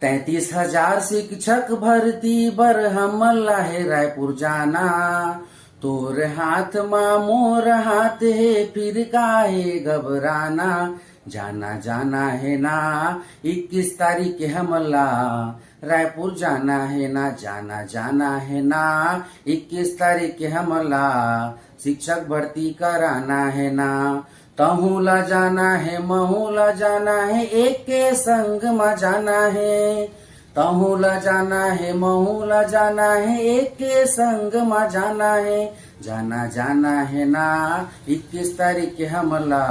33,000 शिक्षक भर्ती बर हमला है रायपुर जाना। तोर हाथ माँ मोर हाथ है फिर काहे घबराना। जाना जाना है ना 21 तारीख के हमला रायपुर जाना है ना। जाना जाना है ना 21 तारीख के हमला शिक्षक भर्ती कराना है ना। तहुला जाना है महूला जाना है एक के संग में जाना है। तहुला जाना है महूला जाना है एक के संग में जाना है। जाना जाना है ना 21 तारीख के हमला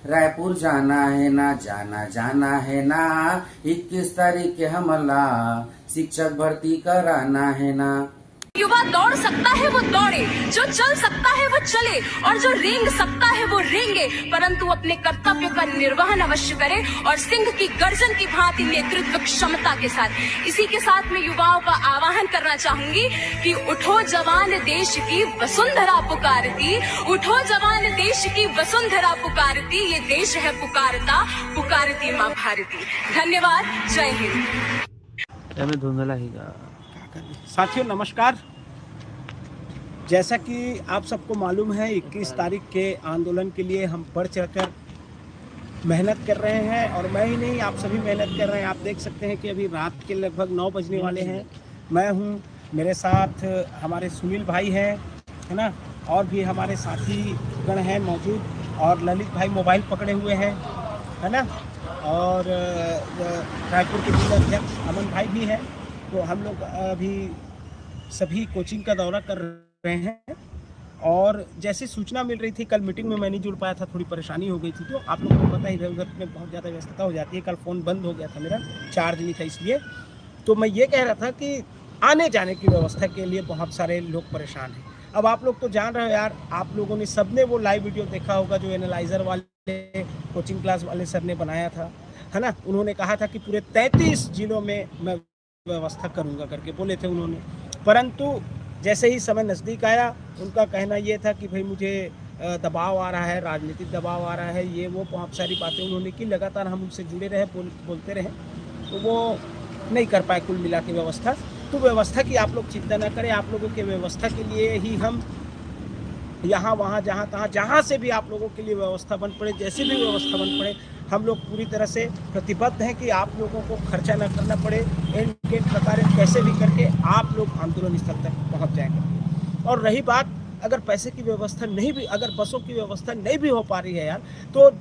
रायपुर जाना है ना। जाना जाना है ना 21 तारीख के हमला शिक्षक भर्ती कराना है ना। युवा दौड़ सकता है वो दौड़े, जो चल सकता है वो चले और जो रेंग सकता है वो रेंगे, परंतु अपने कर्तव्य का निर्वहन अवश्य करे और सिंह की गर्जन की भांति नेतृत्व क्षमता के साथ। इसी के साथ मैं युवाओं का आह्वान करना चाहूंगी कि उठो जवान देश की वसुंधरा पुकारती, उठो जवान देश की वसुंधरा पुकारती, ये देश है पुकारता, पुकारती माँ भारती। धन्यवाद, जय हिंद। साथियों नमस्कार। जैसा कि आप सबको मालूम है 21 तारीख के आंदोलन के लिए हम बढ़ चढ़कर मेहनत कर रहे हैं और मैं ही नहीं आप सभी मेहनत कर रहे हैं। आप देख सकते हैं कि अभी रात के लगभग 9 बजने वाले हैं। मैं हूं, मेरे साथ हमारे सुनील भाई हैं, है ना, और भी हमारे साथी गण हैं मौजूद, और ललित भाई मोबाइल पकड़े हुए हैं, है ना, और रायपुर के जिला अध्यक्ष अमन भाई भी हैं। तो हम लोग अभी सभी कोचिंग का दौरा कर रहे हैं और जैसे सूचना मिल रही थी, कल मीटिंग में मैं नहीं जुड़ पाया था, थोड़ी परेशानी हो गई थी। तो आप लोगों को पता ही है उधर में बहुत ज़्यादा व्यस्तता हो जाती है। कल फ़ोन बंद हो गया था, मेरा चार्ज नहीं था, इसलिए। तो मैं ये कह रहा था कि आने जाने की व्यवस्था के लिए बहुत सारे लोग परेशान हैं। अब आप लोग तो जान रहे हो यार, आप लोगों ने सबने वो लाइव वीडियो देखा होगा जो एनालाइज़र वाले कोचिंग क्लास वाले सर ने बनाया था, है ना। उन्होंने कहा था कि पूरे 33 जिलों में मैं व्यवस्था करूंगा करके बोले थे उन्होंने, परंतु जैसे ही समय नज़दीक आया उनका कहना ये था कि भाई मुझे दबाव आ रहा है, राजनीतिक दबाव आ रहा है, ये वो बहुत सारी बातें उन्होंने की। लगातार हम उनसे जुड़े रहे, बोलते रहे, तो वो नहीं कर पाए कुल मिला के व्यवस्था। तो व्यवस्था की आप लोग चिंता न करें, आप लोगों के व्यवस्था के लिए ही हम यहाँ वहाँ जहाँ तहाँ जहाँ से भी आप लोगों के लिए व्यवस्था बन पड़े, जैसी भी व्यवस्था बन पड़े, हम लोग पूरी तरह से प्रतिबद्ध हैं कि आप लोगों को खर्चा न करना पड़े। इनके प्रकार कैसे भी करके आप लोग आंदोलन स्थल तक पहुँच जाएंगे। और रही बात, अगर पैसे की व्यवस्था नहीं भी, अगर बसों की व्यवस्था नहीं भी हो पा रही है यार, तो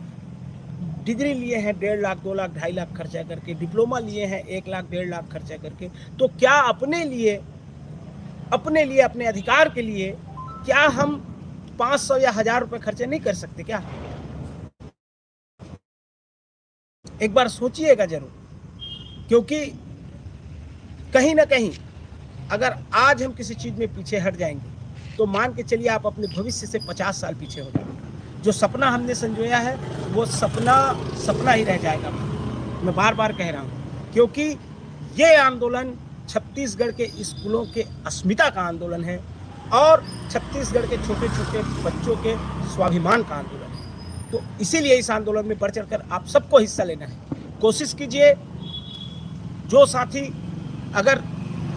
डिग्री लिए हैं 1.5 लाख 2 लाख 2.5 लाख खर्चा करके, डिप्लोमा लिए हैं 1 लाख 1.5 लाख खर्चा करके, तो क्या अपने लिए अपने अधिकार के लिए क्या हम 500 या 1000 रुपये खर्चे नहीं कर सकते क्या? एक बार सोचिएगा जरूर, क्योंकि कहीं ना कहीं अगर आज हम किसी चीज में पीछे हट जाएंगे तो मान के चलिए आप अपने भविष्य से 50 साल पीछे हो जाएंगे। जो सपना हमने संजोया है वो सपना ही रह जाएगा। मैं बार बार कह रहा हूँ, क्योंकि ये आंदोलन छत्तीसगढ़ के स्कूलों के अस्मिता का आंदोलन है और छत्तीसगढ़ के छोटे छोटे बच्चों के स्वाभिमान का आंदोलन है। तो इसीलिए इस आंदोलन में बढ़ चढ़कर आप सबको हिस्सा लेना है। कोशिश कीजिए, जो साथी अगर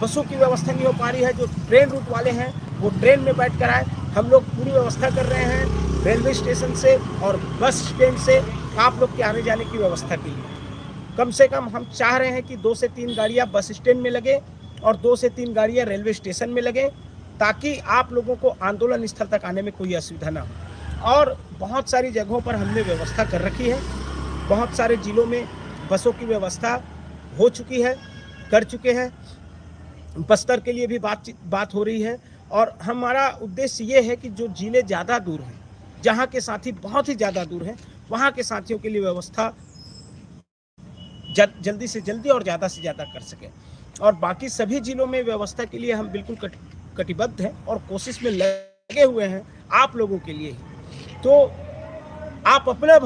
बसों की व्यवस्था नहीं हो पा रही है, जो ट्रेन रूट वाले हैं वो ट्रेन में बैठ कर आए। हम लोग पूरी व्यवस्था कर रहे हैं रेलवे स्टेशन से और बस स्टैंड से आप लोग के आने जाने की व्यवस्था के लिए। कम से कम हम चाह रहे हैं कि 2 से 3 गाड़ियाँ बस स्टैंड में लगे और 2 से 3 गाड़ियाँ रेलवे स्टेशन में लगे, ताकि आप लोगों को आंदोलन स्थल तक आने में कोई असुविधा ना हो। और बहुत सारी जगहों पर हमने व्यवस्था कर रखी है, बहुत सारे जिलों में बसों की व्यवस्था हो चुकी है, कर चुके हैं। बस्तर के लिए भी बात हो रही है और हमारा उद्देश्य ये है कि जो जिले ज़्यादा दूर हैं, जहाँ के साथी बहुत ही ज़्यादा दूर हैं, वहाँ के साथियों के लिए व्यवस्था जल्दी से जल्दी और ज़्यादा से ज़्यादा कर सकें। और बाकी सभी जिलों में व्यवस्था के लिए हम बिल्कुल कटिबद्ध हैं और कोशिश में लगे हुए हैं आप लोगों के लिए ही। तो आप अपने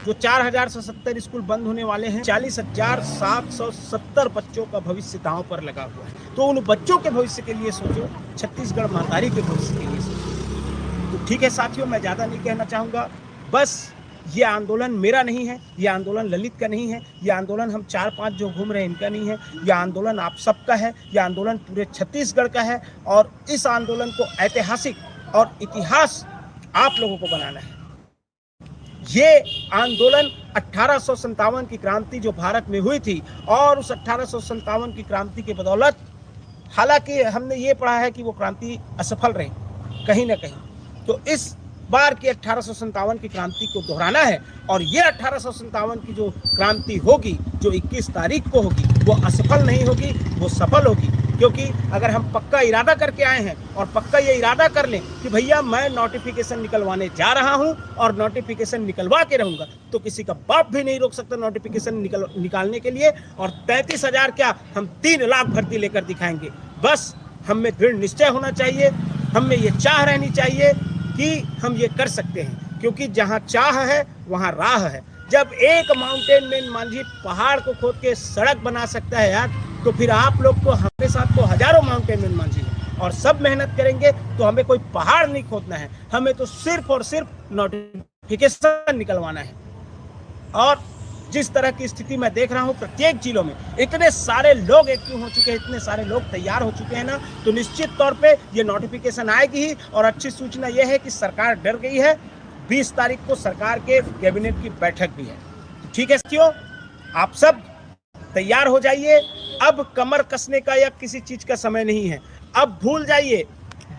जो 4070 स्कूल बंद होने वाले हैं, 40,770 बच्चों का भविष्य दांव पर लगा हुआ है। तो उन बच्चों के भविष्य के लिए सोचो, छत्तीसगढ़ महतारी के भविष्य के लिए सोचो। तो ठीक है साथियों, मैं ज़्यादा नहीं कहना चाहूँगा, बस ये आंदोलन मेरा नहीं है, ये आंदोलन ललित का नहीं है, ये आंदोलन हम 4-5 जो घूम रहे हैं इनका नहीं है, ये आंदोलन आप सबका है, ये आंदोलन पूरे छत्तीसगढ़ का है। और इस आंदोलन को ऐतिहासिक और इतिहास आप लोगों को बनाना है। ये आंदोलन 1857 की क्रांति जो भारत में हुई थी, और उस 1857 की क्रांति की बदौलत, हालांकि हमने ये पढ़ा है कि वो क्रांति असफल रही कहीं ना कहीं, तो इस बार की 1857 की क्रांति को दोहराना है। और ये 1857 की जो क्रांति होगी, जो 21 तारीख को होगी, वो असफल नहीं होगी, वो सफल होगी। क्योंकि अगर हम पक्का इरादा करके आए हैं और पक्का ये इरादा कर लें कि भैया मैं नोटिफिकेशन निकलवाने जा रहा हूं और नोटिफिकेशन निकलवा के रहूंगा, तो किसी का बाप भी नहीं रोक सकता नोटिफिकेशन निकालने के लिए। और 33,000 क्या, हम 3 लाख भर्ती लेकर दिखाएंगे। बस हम में दृढ़ निश्चय होना चाहिए, हम में ये चाह रहनी चाहिए कि हम ये कर सकते हैं। क्योंकि जहाँ चाह है वहाँ राह है। जब एक माउंटेन मैन मांझी पहाड़ को खोद के सड़क बना सकता है यार, तो फिर आप लोग को, हमारे साथ तो हजारों माउंटेन मैन मांझी हैं, और सब मेहनत करेंगे तो हमें कोई पहाड़ नहीं खोदना है, हमें तो सिर्फ और सिर्फ नोटिफिकेशन निकलवाना है। और जिस तरह की स्थिति मैं देख रहा हूँ प्रत्येक जिलों में, इतने सारे लोग एक्टिव हो चुके हैं, इतने सारे लोग तैयार हो चुके हैं ना, तो निश्चित तौर पे ये नोटिफिकेशन आएगी ही। और अच्छी सूचना ये है कि सरकार डर गई है, 20 तारीख को सरकार के कैबिनेट की बैठक भी है। ठीक है साथियों, आप सब तैयार हो जाइए। अब कमर कसने का या किसी चीज का समय नहीं है। अब भूल जाइए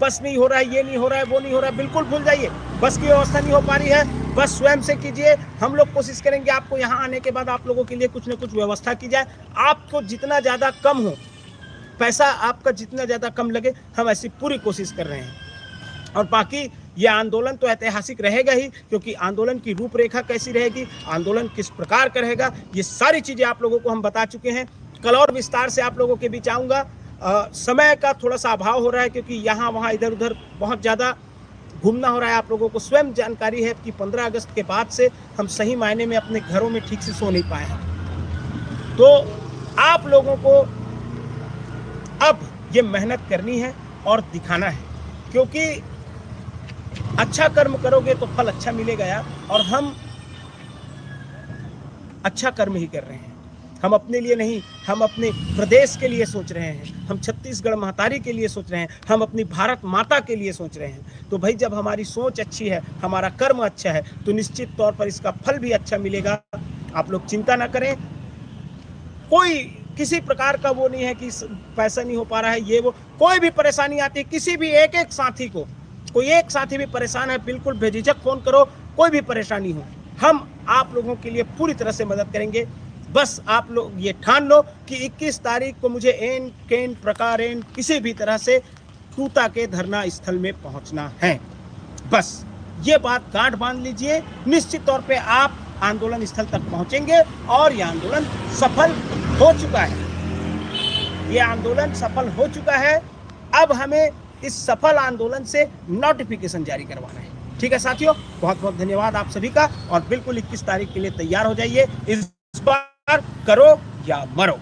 बस नहीं हो रहा है, ये नहीं हो रहा है, वो नहीं हो रहा है, बिल्कुल भूल जाइए। बस की व्यवस्था नहीं हो पा रही है, बस स्वयं से कीजिए। हम लोग कोशिश करेंगे आपको यहाँ आने के बाद आप लोगों के लिए कुछ न कुछ व्यवस्था की जाए। आपको जितना ज़्यादा कम हो, पैसा आपका जितना ज़्यादा कम लगे, हम ऐसी पूरी कोशिश कर रहे हैं। और बाकी ये आंदोलन तो ऐतिहासिक रहेगा ही, क्योंकि आंदोलन की रूपरेखा कैसी रहेगी, आंदोलन किस प्रकार का रहेगा, ये सारी चीज़ें आप लोगों को हम बता चुके हैं। कल और विस्तार से आप लोगों के बीच आऊँगा। समय का थोड़ा सा अभाव हो रहा है, क्योंकि यहाँ वहाँ इधर उधर बहुत ज़्यादा घूमना हो रहा है। आप लोगों को स्वयं जानकारी है कि 15 अगस्त के बाद से हम सही मायने में अपने घरों में ठीक से सो नहीं पाए हैं। तो आप लोगों को अब ये मेहनत करनी है और दिखाना है, क्योंकि अच्छा कर्म करोगे तो फल अच्छा मिलेगा यार। और हम अच्छा कर्म ही कर रहे हैं, हम अपने लिए नहीं, हम अपने प्रदेश के लिए सोच रहे हैं, हम छत्तीसगढ़ महतारी के लिए सोच रहे हैं, हम अपनी भारत माता के लिए सोच रहे हैं। तो भाई जब हमारी सोच अच्छी है, हमारा कर्म अच्छा है, तो निश्चित तौर पर इसका फल भी अच्छा मिलेगा। आप लोग चिंता ना करें, कोई किसी प्रकार का वो नहीं है कि पैसा नहीं हो पा रहा है, ये वो कोई भी परेशानी आती है, किसी भी एक साथी को, कोई एक साथी भी परेशान है, बिल्कुल बेझिझक फोन करो, कोई भी परेशानी हो, हम आप लोगों के लिए पूरी तरह से मदद करेंगे। बस आप लोग ये ठान लो कि 21 तारीख को मुझे एन केन प्रकार एन किसी भी तरह से टूटा के धरना स्थल में पहुंचना है। बस ये बात गांठ बांध लीजिए, निश्चित तौर पे आप आंदोलन स्थल तक पहुंचेंगे और ये आंदोलन सफल हो चुका है। ये आंदोलन सफल हो चुका है। अब हमें इस सफल आंदोलन से नोटिफिकेशन जारी करवाना है। ठीक है साथियों, बहुत बहुत धन्यवाद आप सभी का। और बिल्कुल 21 तारीख के लिए तैयार हो जाइए। इस बार करो या मरो।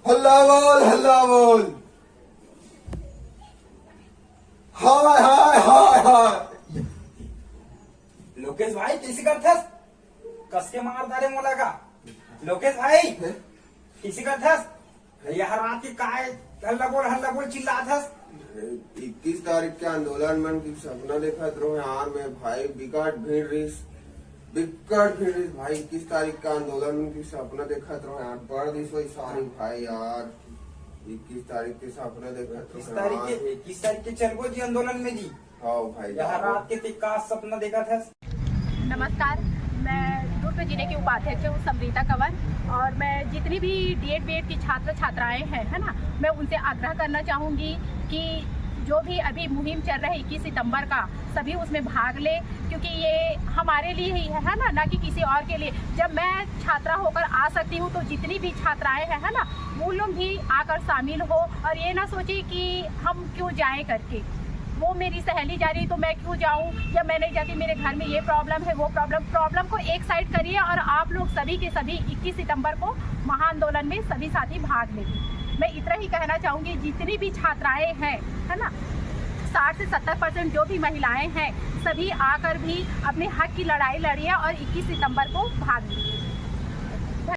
हल्ला बोल, हल्ला बोल। हाय हाय हाय हाय। लोकेश भाई किसी करथस कस के मार दारे मोला का। लोकेश भाई किसी करथस यह रात की काय हल्ला बोल चिल्लाथस। 21 तारीख के आंदोलन में की सपना देखा रहो यार में भाई, बिकट भीड़ रहीस भाई। 21 तारीख का आंदोलन में की सपना देखा रहो यार, बड़ दिस वही सारी भाई यार। 21 तारीख के सपना देखा 21 तारीख के चलबो जी आंदोलन में जी। हाँ भाई, यह रात के का सपना देखा था। नमस्कार, मैं दुर्ग जिले की उपाध्यक्ष हूँ समरीता कंवर, और मैं जितनी भी डीएड बीएड की छात्र छात्राएं हैं, है ना, मैं उनसे आग्रह करना चाहूँगी कि जो भी अभी मुहिम चल रही 21 सितंबर का, सभी उसमें भाग ले, क्योंकि ये हमारे लिए ही है ना कि किसी और के लिए। जब मैं छात्रा होकर आ सकती हूँ तो जितनी भी छात्राएं हैं, है ना, वो लोग भी आकर शामिल हो, और ये ना सोचे कि हम क्यों जाएं करके, वो मेरी सहेली जा रही तो मैं क्यों जाऊं, या मैं नहीं जाती, मेरे घर में ये प्रॉब्लम है वो प्रॉब्लम को एक साइड करिए, और आप लोग सभी के सभी 21 सितंबर को महाआंदोलन में सभी साथी भाग लेंगे। मैं इतना ही कहना चाहूँगी, जितनी भी छात्राएं हैं, है ना, 60 से 70% जो भी महिलाएं हैं, सभी आकर भी अपने हक की लड़ाई लड़िए और 21 सितंबर को भाग लीजिए।